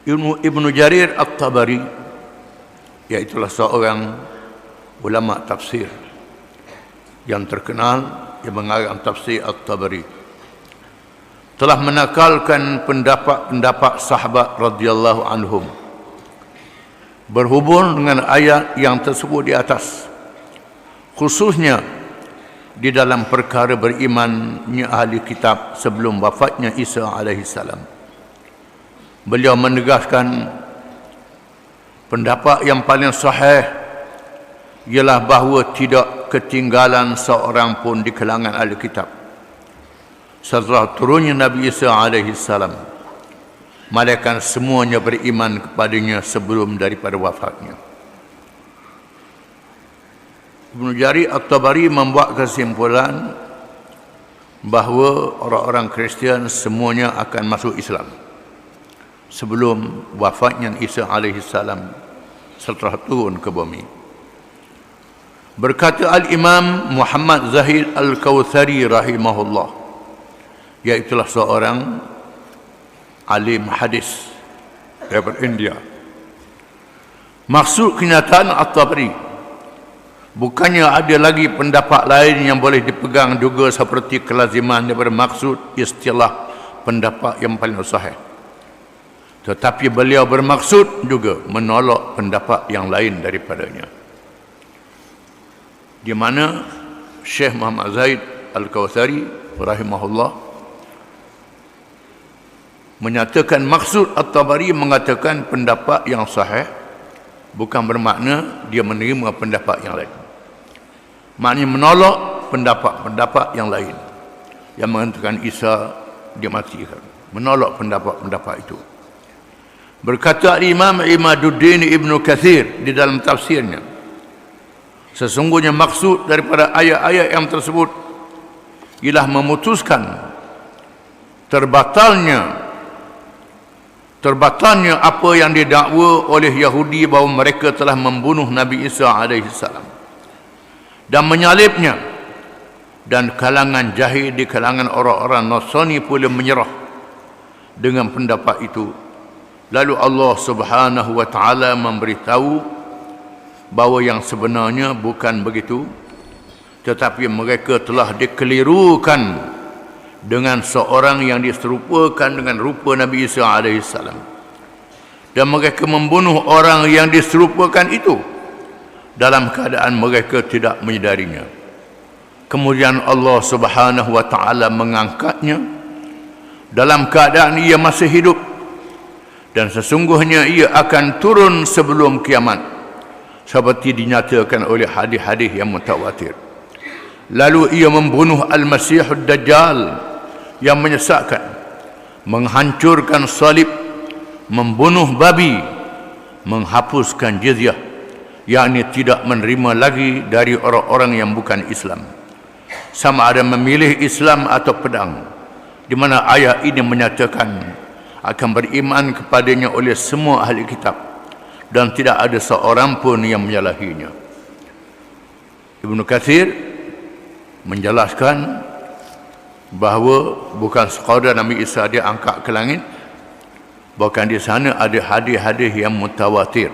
Ibnu Jarir At-Tabari, iaitulah seorang ulama tafsir yang terkenal yang mengarang tafsir At-Tabari, telah menakalkan pendapat sahabat radhiyallahu anhum berhubung dengan ayat yang tersebut di atas, khususnya di dalam perkara berimannya ahli kitab sebelum wafatnya Isa alaihissalam. Beliau menegaskan pendapat yang paling sahih ialah bahawa tidak ketinggalan seorang pun di kalangan ahli kitab setelah turunnya Nabi Isa alaihissalam, malaikat semuanya beriman kepadanya sebelum daripada wafatnya. Ibnu Jarir At-Tabari membuat kesimpulan bahawa orang-orang Kristian semuanya akan masuk Islam sebelum wafatnya Isa alaihissalam setelah turun ke bumi. Berkata Al-Imam Muhammad Zahid Al-Kawthari rahimahullah, iaitulah seorang alim hadis daripada India, maksud kenyataan At-Tabari bukannya ada lagi pendapat lain yang boleh dipegang juga seperti kelaziman daripada maksud istilah pendapat yang paling sahih, tetapi beliau bermaksud juga menolak pendapat yang lain daripadanya, di mana Syekh Muhammad Zaid Al-Kawthari rahimahullah menyatakan maksud At-Tabari mengatakan pendapat yang sahih bukan bermakna dia menerima pendapat yang lain. Maknanya menolak pendapat-pendapat yang lain yang mengatakan Isa dimatikan, menolak pendapat-pendapat itu. Berkata Imam Imaduddin Ibnu Katsir di dalam tafsirnya, sesungguhnya maksud daripada ayat-ayat yang tersebut ialah memutuskan terbatalnya apa yang didakwa oleh Yahudi bahawa mereka telah membunuh Nabi Isa alaihissalam dan menyalibnya, dan kalangan jahil di kalangan orang-orang Nasrani pula menyerah dengan pendapat itu. Lalu Allah Subhanahu wa taala memberitahu bahawa yang sebenarnya bukan begitu, tetapi mereka telah dikelirukan dengan seorang yang diserupakan dengan rupa Nabi Isa alaihissalam, dan mereka membunuh orang yang diserupakan itu dalam keadaan mereka tidak menyedarinya. Kemudian Allah Subhanahu wa taala mengangkatnya dalam keadaan ia masih hidup, dan sesungguhnya ia akan turun sebelum kiamat seperti dinyatakan oleh hadis-hadis yang mutawatir. Lalu ia membunuh Al-Masihud Dajjal yang menyesatkan, menghancurkan salib, membunuh babi, menghapuskan jizyah, yakni tidak menerima lagi dari orang-orang yang bukan Islam, sama ada memilih Islam atau pedang, di mana ayat ini menyatakan akan beriman kepadanya oleh semua ahli kitab dan tidak ada seorang pun yang menyalahinya. Ibnu Katsir menjelaskan bahawa bukan sekadar Nabi Isa dia angkat ke langit, bahkan di sana ada hadis-hadis yang mutawatir.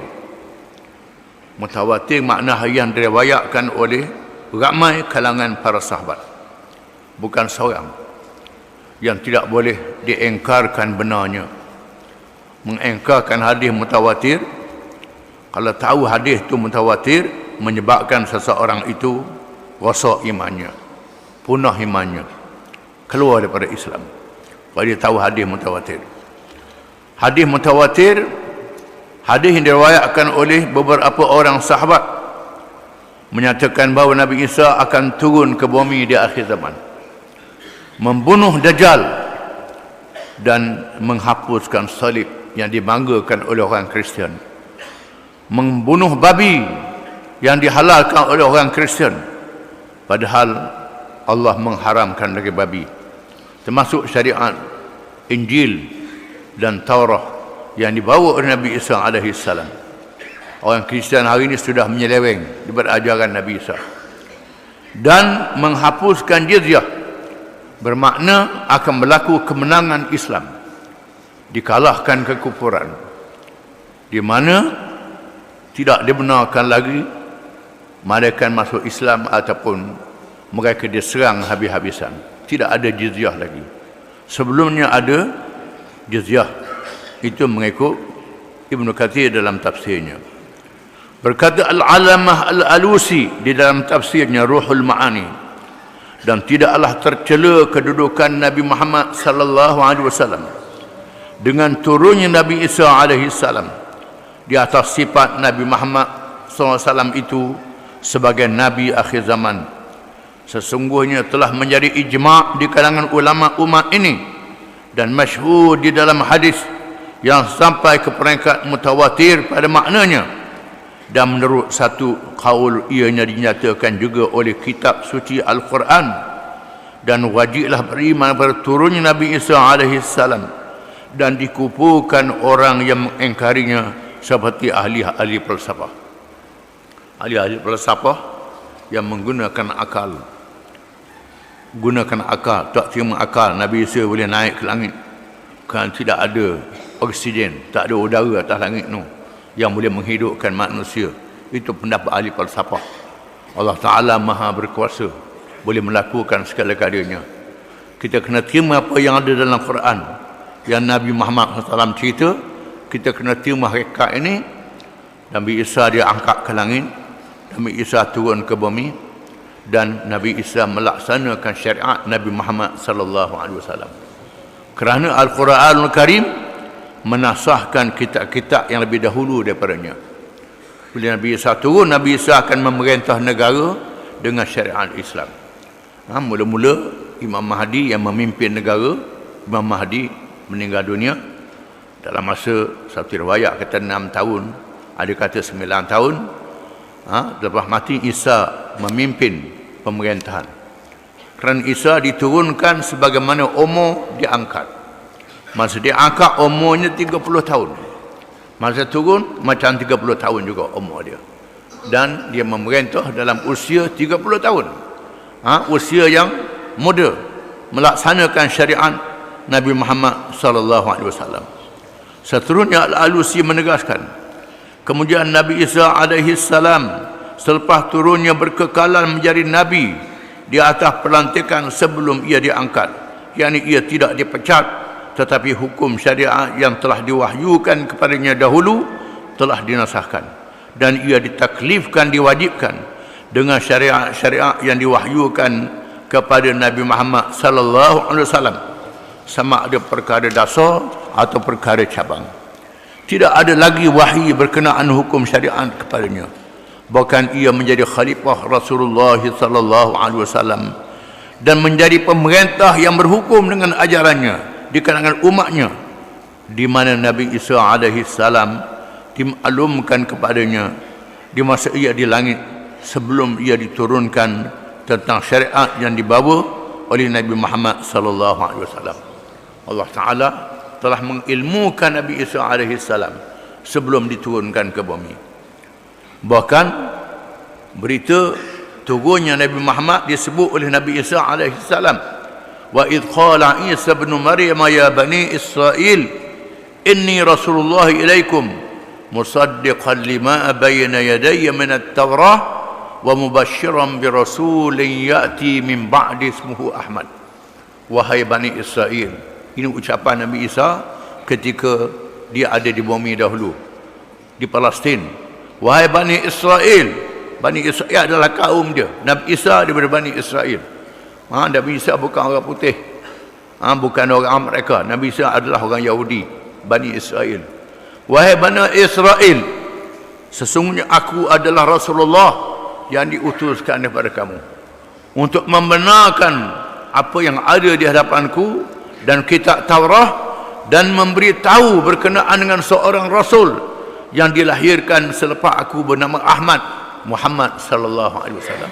Mutawatir makna yang diriwayatkan oleh ramai kalangan para sahabat, bukan seorang, yang tidak boleh diengkarkan benarnya. Mengengkarkan hadis mutawatir, kalau tahu hadis itu mutawatir, menyebabkan seseorang itu rosak imannya, punah imannya, keluar daripada Islam kalau dia tahu hadis mutawatir. Hadis mutawatir, hadis yang diriwayatkan oleh beberapa orang sahabat, menyatakan bahawa Nabi Isa akan turun ke bumi di akhir zaman, membunuh Dajjal dan menghapuskan salib yang dibanggakan oleh orang Kristian, membunuh babi yang dihalalkan oleh orang Kristian, padahal Allah mengharamkan lagi babi, termasuk syariat Injil dan Taurat yang dibawa oleh Nabi Isa alaihissalam. Orang Kristian hari ini sudah menyeleweng daripada ajaran Nabi Isa. Dan menghapuskan jizyah bermakna akan berlaku kemenangan Islam, dikalahkan kekufuran, di mana tidak dibenarkan lagi mereka masuk Islam ataupun mereka diserang habis-habisan. Tidak ada jizyah lagi. Sebelumnya ada jizyah. Itu mengikut Ibnu Katsir dalam tafsirnya. Berkata Al-Alamah Al-Alusi di dalam tafsirnya Ruhul Ma'ani, dan tidaklah tercela kedudukan Nabi Muhammad sallallahu alaihi wasallam dengan turunnya Nabi Isa alaihi salam di atas sifat Nabi Muhammad sallallahu alaihi wasallam itu sebagai nabi akhir zaman. Sesungguhnya telah menjadi ijma' di kalangan ulama umat ini dan masyhur di dalam hadis yang sampai ke peringkat mutawatir pada maknanya, dan menurut satu kaul ianya dinyatakan juga oleh kitab suci Al-Quran, dan wajiblah beriman pada turunnya Nabi Isa alaihi salam dan dikumpulkan orang yang mengingkarinya seperti ahli-ahli falsafah. Ahli-ahli falsafah yang menggunakan akal, tak terima akal Nabi Isa boleh naik ke langit, kan tidak ada oksigen, tak ada udara atas langit tu yang boleh menghidupkan manusia. Itu pendapat ahli falsafah. Allah Ta'ala maha berkuasa, boleh melakukan segala-galanya. Kita kena terima apa yang ada dalam Quran, yang Nabi Muhammad SAW cerita. Kita kena terima hakikat ini. Nabi Isa dia angkat ke langit, Nabi Isa turun ke bumi, dan Nabi Isa melaksanakan syariat Nabi Muhammad SAW. Kerana Al-Quranul Karim menasahkan kitab-kitab yang lebih dahulu daripadanya. Bila Nabi Isa turun, Nabi Isa akan memerintah negara dengan syariat Islam. Mula-mula Imam Mahdi yang memimpin negara. Imam Mahdi meninggal dunia dalam masa, satu riwayat kata 6 tahun, ada kata 9 tahun. Lepas mati Isa memimpin pemerintahan. Kerana Isa diturunkan sebagaimana umur diangkat. Masa dia angkat umurnya 30 tahun. Masa turun macam 30 tahun juga umur dia. Dan dia memerintah dalam usia 30 tahun. Usia yang muda, melaksanakan syariat Nabi Muhammad sallallahu alaihi wasallam. Seterusnya Al-Alusi menegaskan, kemudian Nabi Isa alaihi salam selepas turunnya berkekalan menjadi nabi di atas pelantikan sebelum ia diangkat, yakni ia tidak dipecat, tetapi hukum syariat yang telah diwahyukan kepadanya dahulu telah dinasahkan, dan ia ditaklifkan, diwajibkan dengan syariat-syariat yang diwahyukan kepada Nabi Muhammad sallallahu alaihi wasallam, sama ada perkara dasar atau perkara cabang. Tidak ada lagi wahyu berkenaan hukum syariat kepadanya. Bahkan ia menjadi khalifah Rasulullah sallallahu alaihi wasallam dan menjadi pemerintah yang berhukum dengan ajarannya di kalangan umatnya, di mana Nabi Isa alaihi salam dimaklumkan kepadanya di masa ia di langit sebelum ia diturunkan tentang syariat yang dibawa oleh Nabi Muhammad sallallahu alaihi wasallam. Allah Taala telah mengilmukan Nabi Isa alaihi salam sebelum diturunkan ke bumi. Bahkan berita turunnya Nabi Muhammad disebut oleh Nabi Isa alaihi salam, wa idh qala Isa ibn Maryam ya bani Israil inni rasulullah ilaikum musaddiqan lima bayna yadayya min at-taurah wa mubasysyiran bi rasulin ya'ti min ba'di ismuhu Ahmad. Wahai bani Israel, ini ucapan Nabi Isa ketika dia ada di bumi dahulu di Palestin. Wahai Bani Israel, Bani Israel adalah kaum dia. Nabi Isa daripada Bani Israel. Nabi Isa bukan orang putih, bukan orang mereka. Nabi Isa adalah orang Yahudi, Bani Israel. Wahai Bani Israel, sesungguhnya aku adalah Rasulullah yang diutuskan daripada kamu untuk membenarkan apa yang ada di hadapanku dan kitab Taurat, dan memberitahu berkenaan dengan seorang Rasul yang dilahirkan selepas aku bernama Ahmad, Muhammad sallallahu alaihi wasallam.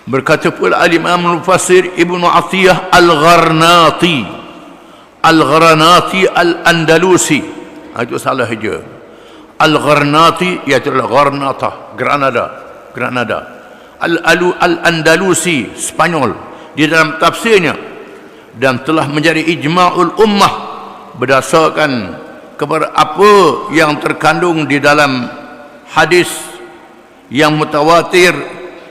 Berkata pula Al-Imam Al-Mufassir Ibnu Athiyah Al-Gharnati Al-Andalusi, itu salah saja. Al-Gharnati iaitu Granada, Granada. Al-Andalusi, Spanyol, di dalam tafsirnya, dan telah menjadi ijma'ul ummah berdasarkan kepada apa yang terkandung di dalam hadis yang mutawatir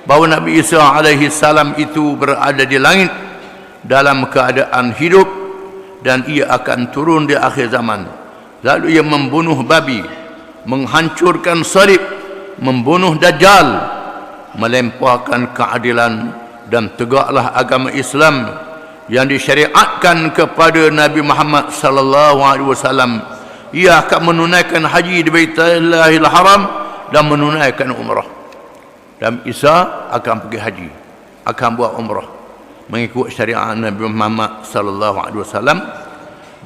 bahawa Nabi Isa alaihi salam itu berada di langit dalam keadaan hidup dan ia akan turun di akhir zaman. Lalu ia membunuh babi, menghancurkan salib, membunuh Dajjal, melemparkan keadilan, dan tegaklah agama Islam yang disyariatkan kepada Nabi Muhammad sallallahu alaihi wasallam. Ia akan menunaikan haji di Baitullahil Haram dan menunaikan umrah. Dan Isa akan pergi haji, akan buat umrah mengikut syariat Nabi Muhammad sallallahu alaihi wasallam,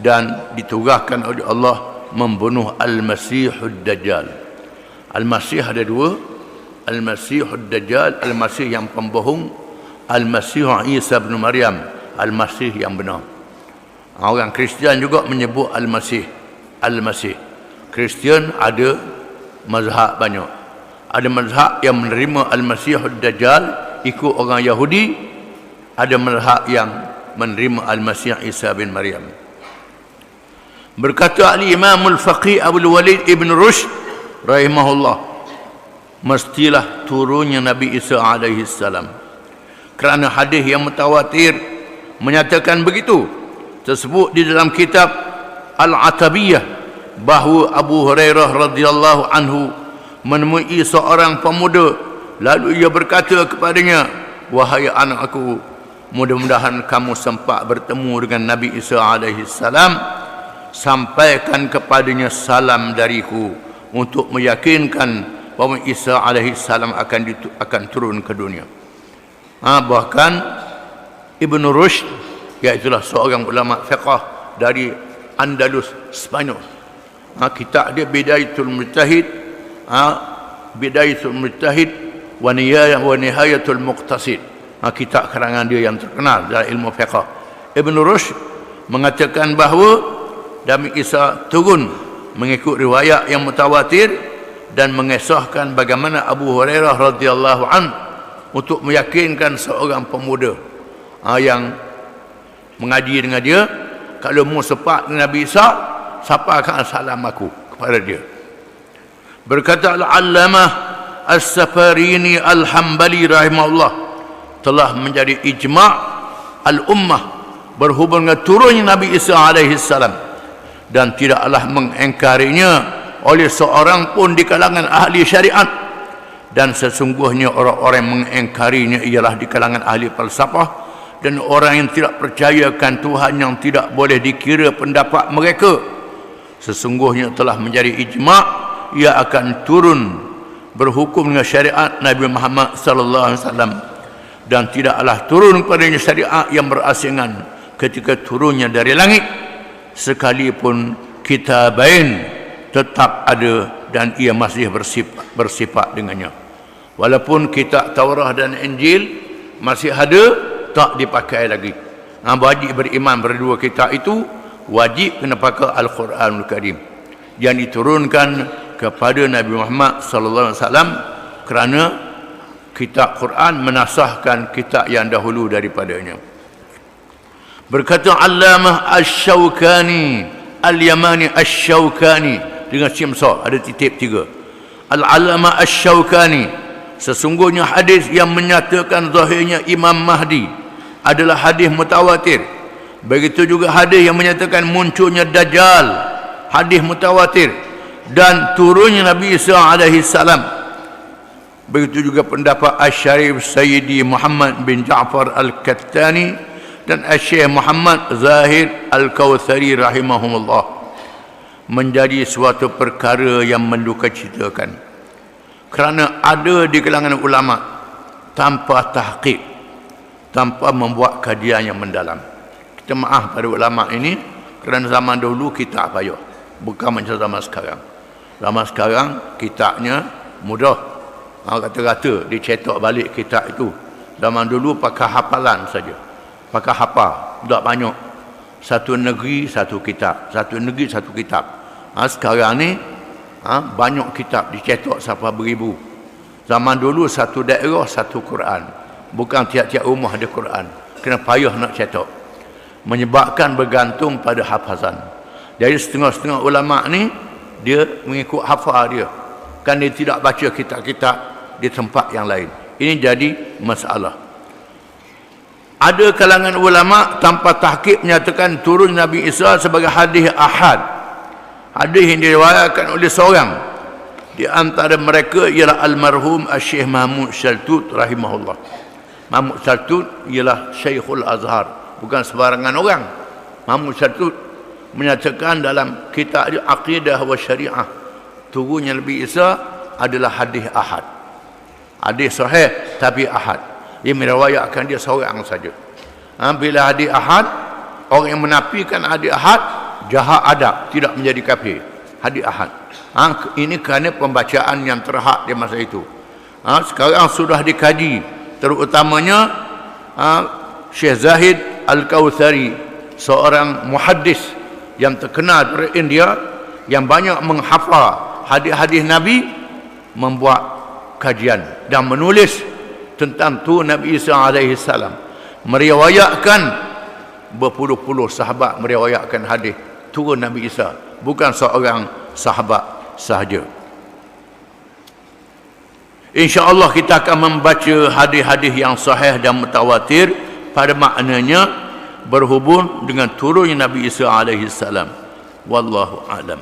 dan ditugaskan oleh Allah membunuh Al-Masihud Dajjal. Al-Masih ada dua, Al-Masihud Dajjal, Al-Masih yang pembohong, Al-Masih Isa bin Maryam, Al-Masih yang benar. Orang Kristian juga menyebut Al-Masih, Al-Masih. Kristian ada mazhab banyak. Ada mazhab yang menerima Al-Masihud Dajjal ikut orang Yahudi, ada mazhab yang menerima Al-Masih Isa bin Maryam. Berkata Al-Imam Al-Faqih Abdul Walid Ibn Rushd rahimahullah, mestilah turunnya Nabi Isa alaihi salam, kerana hadis yang mutawatir menyatakan begitu. Tersebut di dalam kitab Al-Atabiyah bahawa Abu Hurairah radhiyallahu anhu menemui seorang pemuda, lalu ia berkata kepadanya, wahai anakku, mudah-mudahan kamu sempat bertemu dengan Nabi Isa alaihi salam, sampaikan kepadanya salam dariku untuk meyakinkan bahawa Isa alaihi salam akan turun ke dunia. Bahkan Ibn Rushd, iaitulah seorang ulama fiqh dari Andalus, Spanyol, kitab dia Bidayatul Mujtahid, Bidayatul Mujtahid wa Nihayatul Muqtasid, kitab karangan dia yang terkenal dalam ilmu fiqh. Ibn Rushd mengatakan bahawa Nabi Isa turun mengikut riwayat yang mutawatir dan mengesahkan bagaimana Abu Hurairah radhiyallahu an untuk meyakinkan seorang pemuda yang mengaji dengan dia, kalau mu sepak dengan Nabi Isa, sampaikan salam aku kepada dia. Berkata Al-Allamah As-Safarini Al-Hambali rahimahullah, telah menjadi ijma' al-ummah berhubung dengan turunnya Nabi Isa alaihi salam, dan tidaklah mengingkarinya oleh seorang pun di kalangan ahli syariat, dan sesungguhnya orang-orang yang mengingkarinya ialah di kalangan ahli falsafah dan orang yang tidak percayakan Tuhan yang tidak boleh dikira pendapat mereka. Sesungguhnya telah menjadi ijma' ia akan turun berhukum dengan syariat Nabi Muhammad sallallahu alaihi wasallam, dan tidaklah turun padanya syariat yang berasingan ketika turunnya dari langit, sekalipun kitabain tetap ada dan ia masih bersifat dengannya. Walaupun kitab Taurah dan Injil masih ada, tak dipakai lagi. Wajib beriman berdua kitab itu, wajib kena pakai Al-Quranul Karim yang diturunkan kepada Nabi Muhammad sallallahu alaihi wasallam, kerana kitab Quran menasahkan kitab yang dahulu daripadanya. Berkata Allamah Asy-Syaukani Al-Yamani Asy-Syaukani dengan simsa, ada titip 3. Al-Allamah Asy-Syaukani, sesungguhnya hadis yang menyatakan zahirnya Imam Mahdi adalah hadis mutawatir. Begitu juga hadis yang menyatakan munculnya Dajjal, hadis mutawatir, dan turunnya Nabi Isa alaihi salam. Begitu juga pendapat Asy-Syarif Sayyidi Muhammad bin Ja'far Al-Kattani dan Syekh Muhammad Zahid Al-Kawthari rahimahumullah, menjadi suatu perkara yang mendukacitakan, kerana ada di kalangan ulama tanpa tahqiq, tanpa membuat kajian yang mendalam. Kita maaf pada ulama ini, kerana zaman dulu kita payah, bukan macam zaman sekarang. Zaman sekarang kitabnya mudah, kata-kata dicetak balik kitab itu. Zaman dulu pakai hafalan saja, pakai hafal, tak banyak. Satu negeri satu kitab, satu negeri satu kitab. Sekarang ni banyak kitab dicetak sampai beribu. Zaman dulu satu daerah satu Quran, bukan tiap-tiap rumah ada Quran, kena payah nak cetak, menyebabkan bergantung pada hafazan. Jadi setengah-setengah ulama ni dia mengikut hafal dia, kan dia tidak baca kitab-kitab di tempat yang lain. Ini jadi masalah. Ada kalangan ulama tanpa tahqiq menyatakan turun Nabi Isa sebagai hadis ahad, hadis yang diriwayatkan oleh seorang. Di antara mereka ialah almarhum Syekh Mahmud Shaltut rahimahullah. Mahmud Shaltut ialah Syekhul Azhar, bukan sebarangan orang. Mahmud Shaltut menyatakan dalam kitab Aqidah wa Syariah, turunnya Nabi Isa adalah hadis ahad. Hadis sahih tapi ahad. Dia meriwayatkan dia seorang saja. Bila hadis ahad, orang yang menafikan hadis ahad jahat adab, tidak menjadi kafir. Hadis ahad. Ini kerana pembacaan yang terhad di masa itu. Sekarang sudah dikaji, terutamanya Syekh Zahid Al-Kautsari, seorang muhaddis yang terkenal dari India, yang banyak menghafal hadis-hadis Nabi, membuat kajian dan menulis tentang tu Nabi Isa alaihi salam, meriwayatkan berpuluh-puluh sahabat meriwayatkan hadis turun Nabi Isa, bukan seorang sahabat sahaja. InsyaAllah kita akan membaca hadis-hadis yang sahih dan mutawatir pada maknanya berhubung dengan turunnya Nabi Isa alaihi salam. Wallahu a'lam.